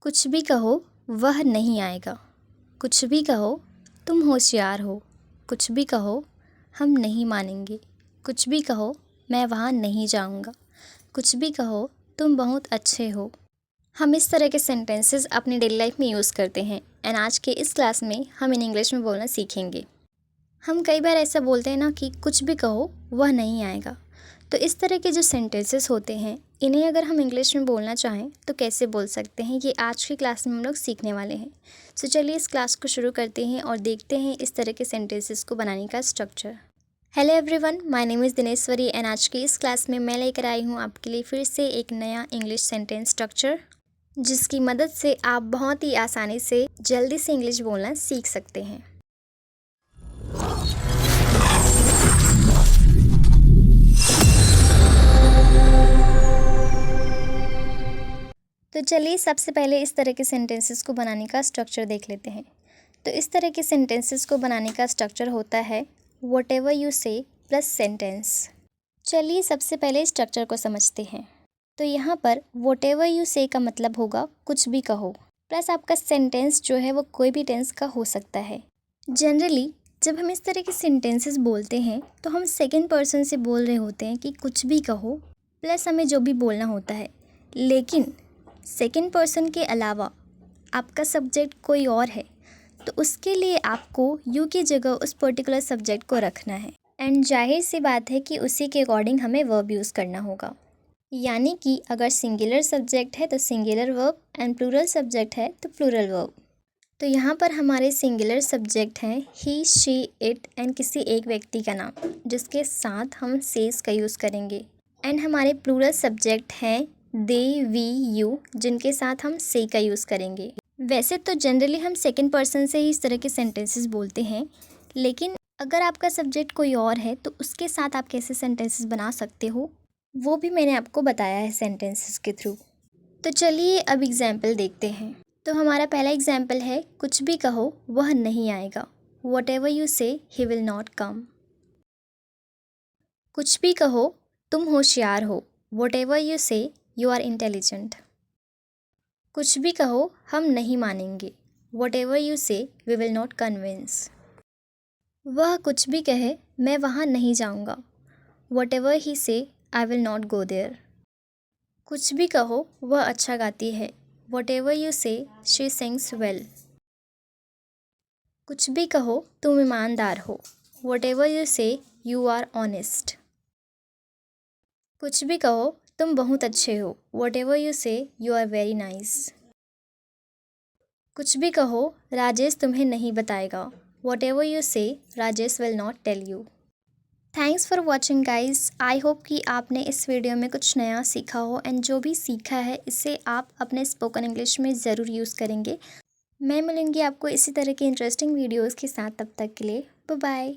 कुछ भी कहो वह नहीं आएगा। कुछ भी कहो तुम होशियार हो। कुछ भी कहो हम नहीं मानेंगे। कुछ भी कहो मैं वहाँ नहीं जाऊँगा। कुछ भी कहो तुम बहुत अच्छे हो। हम इस तरह के सेंटेंसेस अपनी डेली लाइफ में यूज़ करते हैं एंड आज के इस क्लास में हम इन इंग्लिश में बोलना सीखेंगे। हम कई बार ऐसा बोलते हैं ना कि कुछ भी कहो वह नहीं आएगा। तो इस तरह के जो सेंटेंसेस होते हैं इन्हें अगर हम इंग्लिश में बोलना चाहें तो कैसे बोल सकते हैं, ये आज की क्लास में हम लोग सीखने वाले हैं। सो चलिए इस क्लास को शुरू करते हैं और देखते हैं इस तरह के सेंटेंसेस को बनाने का structure. Hello everyone, my name is Dineshwari and आज की इस क्लास में मैं लेकर आई हूँ आपके लिए फिर से एक नया इंग्लिश सेंटेंस स्ट्रक्चर, जिसकी मदद से आप बहुत ही आसानी से जल्दी से इंग्लिश बोलना सीख सकते हैं। तो चलिए सबसे पहले इस तरह के सेंटेंसेस को बनाने का स्ट्रक्चर देख लेते हैं। तो इस तरह के सेंटेंसेस को बनाने का स्ट्रक्चर होता है व्हाटएवर यू से प्लस सेंटेंस। चलिए सबसे पहले स्ट्रक्चर को समझते हैं। तो यहाँ पर व्हाटएवर यू से का मतलब होगा कुछ भी कहो, प्लस आपका सेंटेंस जो है वो कोई भी टेंस का हो सकता है। जनरली जब हम इस तरह के सेंटेंसेस बोलते हैं तो हम सेकेंड पर्सन से बोल रहे होते हैं कि कुछ भी कहो, प्लस हमें जो भी बोलना होता है। लेकिन सेकेंड पर्सन के अलावा आपका सब्जेक्ट कोई और है तो उसके लिए आपको यू की जगह उस पर्टिकुलर सब्जेक्ट को रखना है एंड जाहिर सी बात है कि उसी के अकॉर्डिंग हमें वर्ब यूज़ करना होगा। यानी कि अगर सिंगुलर सब्जेक्ट है तो singular verb and plural subject है तो प्लूरल वर्ब। तो यहाँ पर हमारे सिंगुलर सब्जेक्ट हैं ही, शी, इट एंड किसी एक व्यक्ति का नाम, जिसके साथ हम सेज का यूज़ करेंगे। एंड हमारे प्लूरल सब्जेक्ट हैं दे, वी, यू, जिनके साथ हम से का यूज़ करेंगे। वैसे तो जनरली हम सेकंड पर्सन से ही इस तरह के सेंटेंसेस बोलते हैं, लेकिन अगर आपका सब्जेक्ट कोई और है तो उसके साथ आप कैसे सेंटेंसेस बना सकते हो वो भी मैंने आपको बताया है सेंटेंसेस के थ्रू। तो चलिए अब एग्जाम्पल देखते हैं। तो हमारा पहला एग्जाम्पल है कुछ भी कहो वह नहीं आएगा। व्हाटएवर यू से ही विल नॉट कम। कुछ भी कहो तुम होशियार हो। Whatever you say you are intelligent. कुछ भी कहो हम नहीं मानेंगे। व्हाटएवर यू से वी विल नॉट कन्विंस। वह कुछ भी कहे मैं वहाँ नहीं जाऊँगा। Whatever he say I will not go there. कुछ भी कहो वह अच्छा गाती है। Whatever you say she sings well. कुछ भी कहो तुम ईमानदार हो। Whatever you say you are honest. कुछ भी कहो तुम बहुत अच्छे हो। Whatever you say you are very nice. कुछ भी कहो राजेश तुम्हें नहीं बताएगा। Whatever you say Rajesh will not tell you. Thanks for watching guys. I hope कि आपने इस वीडियो में कुछ नया सीखा हो एंड जो भी सीखा है इसे आप अपने स्पोकन इंग्लिश में ज़रूर यूज़ करेंगे। मैं मिलूँगी आपको इसी तरह के इंटरेस्टिंग वीडियोज़ के साथ, तब तक के लिए बाय बाय।